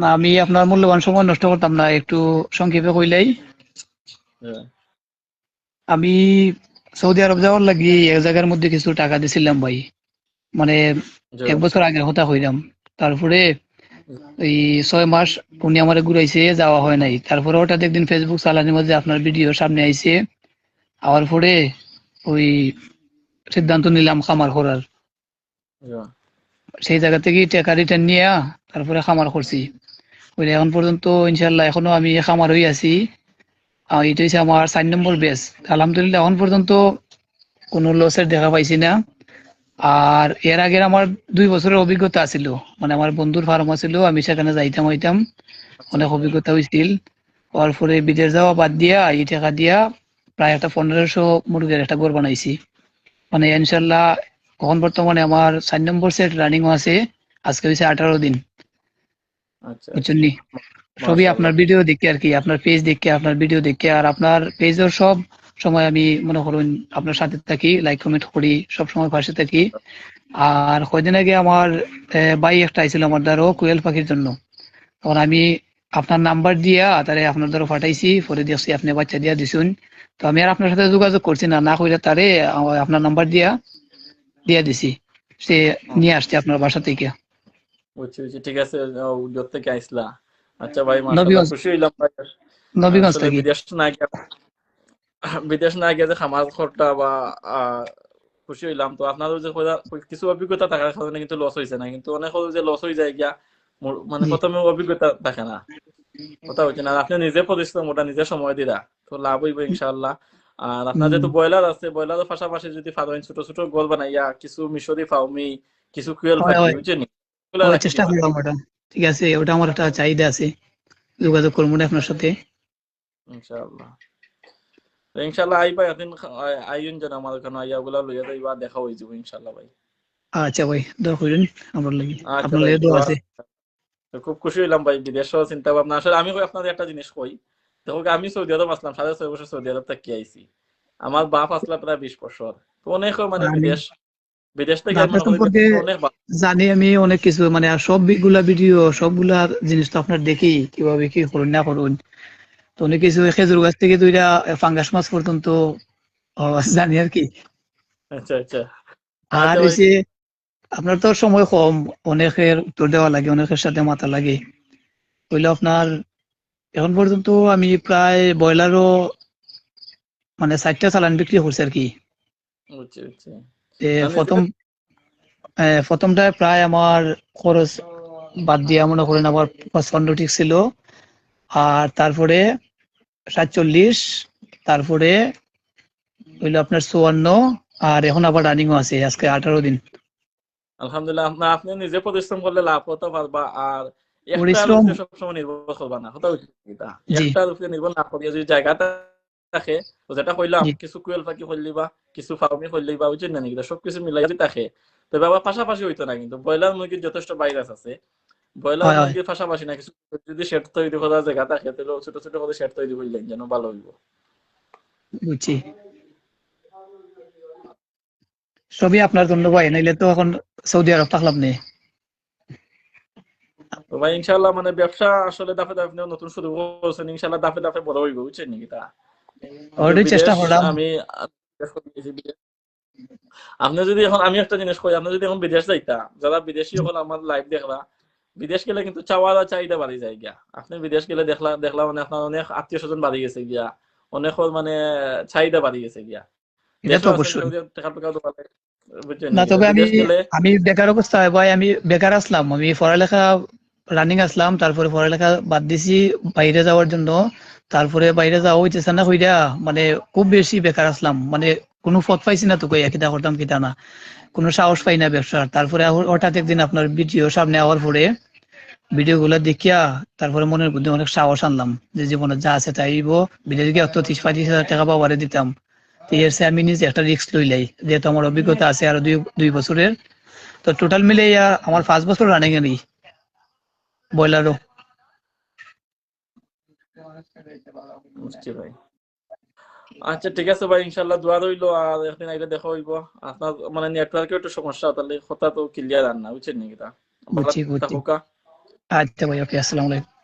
না, আমি আপনার মূল্যবান সময় নষ্ট করতাম না, একটু সংক্ষেপে কইলেই। হ্যাঁ, আমি সৌদি আরব যাওয়ার লাগি এক জায়গার মধ্যে কিছু টাকা দিছিলাম ভাই, মানে জি, 1 বছর আগের কথা কইলাম। তারপরে এই 6 মাস উনি আমারে ঘুরাইছে, যাওয়া হয় নাই। তারপরে হঠাৎ একদিন ফেসবুক চালানোর মধ্যে আপনার ভিডিও সামনে আইছে, আওয়ার পরে ওই সিদ্ধান্ত নিলাম খামার করার। জি, সেই জায়গা থেকে টাকা রিটার্ন নিয়ে তারপরে খামার করছি। ওই এখন পর্যন্ত ইনশাল্লাহ এখনো আমি খামার হয়ে আছি। এটা হচ্ছে আমার 4 নম্বর ব্যাচ। আলহামদুলিল্লাহ এখন পর্যন্ত কোনো লসের দেখা পাইছি না। আর এর আগে আমার 2 বছরের অভিজ্ঞতা ছিল, মানে আমার বন্ধুর ফার্ম ছিল, আমি সেখানে যাইতাম হইতাম, আচ্ছা অনেক আচ্ছা। অভিজ্ঞতা হয়েছিল। হওয়ার পরে বিদেশ যাওয়া বাদ দিয়া এই টাকা দিয়া প্রায় একটা 1500 মুরগের একটা ঘর বানাইছি। মানে ইনশাল্লাহ এখন বর্তমানে আমার 4 নম্বর সেট রানিং আছে। আজকে হয়েছে 18 দিন, আচ্ছা বুঝছেন আচ্ছা। নি? সবই মাশাআল্লাহ। আপনার ভিডিও দেখে আর কি, আপনার পেজ দেখে, আপনার ভিডিও দেখে। আর আপনার পেজের সব সময় আমি মনে করুন আপনার সাথে থাকি, লাইক কমেন্ট করি, সব সময় পাশে থাকি। আর কয়দিন আগে আমার ভাই একটা আইছিল আমার দ্বারও কোয়েল পাখির জন্য। তখন আমি আপনার নাম্বার দিয়া তারে আপনার দ্বারা পাঠাইছি, পরে দেখছি আপনি বাচ্চা দিয়া দিছুন। তো আমি আর আপনার সাথে যোগাযোগ করছি না, না কইলে তারে আপনার নাম্বার দিয়া দিছি। সে হুম, নিয়ে আসছে আপনার বাসা থেকে। বুঝছি বুঝছি, ঠিক আছে। উদ্যোগ থেকে আইসলা। আচ্ছা ভাই, মাশাআল্লাহ, নবীগঞ্জ, খুশি হইলাম ভাই। নবীগঞ্জ আসলে থেকে। বিদেশ না গিয়ে যে খামার খরটা বা খুশি হইলাম। তো আপনারও যে কিছু অভিজ্ঞতা থাকার কারণে কিন্তু লস হয়েছে না, কিন্তু অনেক হলো যে লস হয়ে যায় গিয়া। মানে জি। প্রথমে অভিজ্ঞতা থাকে না, কথা হচ্ছে না। আর আপনি নিজে পরিশ্রম, ওটা নিজে সময় দিলা, তো লাভ হইব ইনশাআল্লাহ। আর আপনার হুম। যেহেতু ব্রয়লার আছে, ব্রয়লারের পাশাপাশি যদি ফার্মেন ছোট ছোট গোল বানাইয়া কিছু মিশরি ফাউমি, কিছু কুয়েল হয় পাখি, হয় বুঝছেন, ওগুলা হয়, রাখি চেষ্টা দিবা। করলাম ওটা। ঠিক আছে, ওটা আমার একটা চাহিদা আছে, যোগাযোগ করবো না আপনার সাথে। ইনশাআল্লাহ। তো ইনশাআল্লাহ আইবা একদিন, আইন যেন আমার ওখানে আইয়া ওগুলা লইয়া যাইবা, দেখা হয়ে যাবো ইনশাআল্লাহ ভাই। আচ্ছা ভাই, দোয়া করেন আমার লাগি, আচ্ছা আপনার ভাই, লাগে দোয়া দোয়া। আছে। তো খুব খুশি হইলাম ভাই, বিদেশও চিন্তা ভাবনা। আসলে আমি কই আপনাদের একটা জিনিস কই, দেখো আমি সৌদি আরব আসলাম, 6.5 বছর সৌদি আরব থেকে আইছি। আমার বাপ আসলা প্রায় 20 বছর। তো অনেক মানে আমি বিদেশ, বিদেশ থেকে না, আমি আপনার মনে করি সম্পর্কে অনেক ভালো। জানি আমি অনেক কিছু, মানে আর সবগুলা ভিডিও সবগুলা জিনিস তো আপনার দেখি, কিভাবে কি করুন না করুন। তো অনেক কিছু খেজুর গাছ থেকে দুইটা ফাঙ্গাস মাছ পর্যন্ত জানি আর কি। আচ্ছা আচ্ছা। আর আচ্ছা ভাই। হইছে আপনার তো সময় কম, অনেকের উত্তর দেওয়া লাগে, অনেকের সাথে মাথা লাগে। হইলে আপনার এখন পর্যন্ত আমি প্রায় ব্রয়লারও মানে 4টা চালান বিক্রি করছি আর কি। বুঝছি বুঝছি। এ না নিজে। প্রথমটায় প্রায় আমার খরচ বাদ দিয়া মনে করেন আমার 55 ঠিক ছিল। আর তারপরে 47, তারপরে হইলো আপনার 54, আর এখন আবার রানিংও আছে আজকে 18 দিন। আলহামদুলিল্লাহ, আপনি নিজে পরিশ্রম করলে লাভ হতে পারবা। আর একটার পরিশ্রম। উপরে সবসময় নির্ভর করবা না, কথা হচ্ছে এটা। জি। একটার উপরে নির্ভর না করিয়া যদি জায়গাটা থাকে, তো যেটা কইলাম, জি। কিছু কুয়েল পাখি করলিবা, কিছু ফার্মি করলিবা, বুঝছেন না নাকি, সবকিছু মিলাই যদি থাকে, তবে আবার পাশাপাশি হইতো না। কিন্তু ব্রয়লার মুরগির যথেষ্ট ভাইরাস আছে। ব্রয়লার হয় হয়, মুরগির পাশাপাশি না কিছু যদি শেড তৈরি করার জায়গা থাকে, তাহলে ছোট ছোট করে শেড তৈরি করলেন যেন ভালো হইব। বুঝছি। সবই আপনার জন্য ভাই, নাইলে তো এখন সৌদি আরব থাকলাম নে। তো ভাই ইনশাল্লাহ, মানে ব্যবসা আসলে দাফে দাফে নতুন শুরু করছেন, ইনশাল্লাহ দাফে দাফে বড় হইব, বুঝছেন নাকি তা। কিন্তু অলরেডি চেষ্টা বিদেশ, করলাম। আমি আপনি যদি এখন, আমি একটা জিনিস কই, আপনি যদি এখন বিদেশ যাইতা, যারা বিদেশি হল আমার লাইফ দেখলা, বিদেশ গেলে কিন্তু চাওয়া চাহিদা বাড়ি যায় গিয়া। আপনি বিদেশ গেলে দেখলা দেখলা মানে আপনার অনেক আত্মীয় স্বজন বাড়ি গেছে গিয়া, অনেক মানে চাহিদা বাড়ি গেছে গিয়া। এটা তো দেশও আছেন অবশ্যই। কেউ দিয়ে টাকা টুকা দোকানে, বুঝছেন না নাকি, তো তবে আমি বিদেশ গেলে। আমি বেকার অবস্থায় ভাই, আমি বেকার আসলাম, আমি পড়ালেখা রানিং আসলাম, তারপরে পড়ালেখা বাদ দিছি বাইরে যাওয়ার জন্য। তারপরে বাইরে যাওয়া হইতেছে না কইরা, মানে খুব বেশি বেকার আসলাম, মানে কোনো পথ পাইছি না তো কই কিতা করতাম কিতা না, কোনো সাহস পাই না ব্যবসার। তারপরে হঠাৎ একদিন আপনার ভিডিও সামনে আওয়ার পরে ভিডিও গুলা দেখিয়া তারপরে মনের মধ্যে অনেক সাহস আনলাম যে জীবনে যা আছে তাইব। বিদেশে গিয়ে অত 30-35 হাজার টাকা পাওয়ারে দিতাম, তো এর চেয়ে আমি নিজে একটা রিস্ক লইলাই, যেহেতু আমার অভিজ্ঞতা আছে আরো দুই বছরের। তো টোটাল মিলে আমার 5 বছর রানিং এরই ব্রয়লারও। বুঝছি ভাই। আচ্ছা ঠিক আছে ভাই, ইনশাল্লাহ দোয়া রইলো। আর একদিন আইলে দেখা হইব। আপনার মানে নেটওয়ার্কের একটু সমস্যা, তাহলে কথা তো ক্লিয়ার আর না, বুঝছেন নাকি তা। ভালো বুঝছি বুঝছি। থাকুকা। আচ্ছা ভাই, ওকে, আসসালামু আলাইকুম।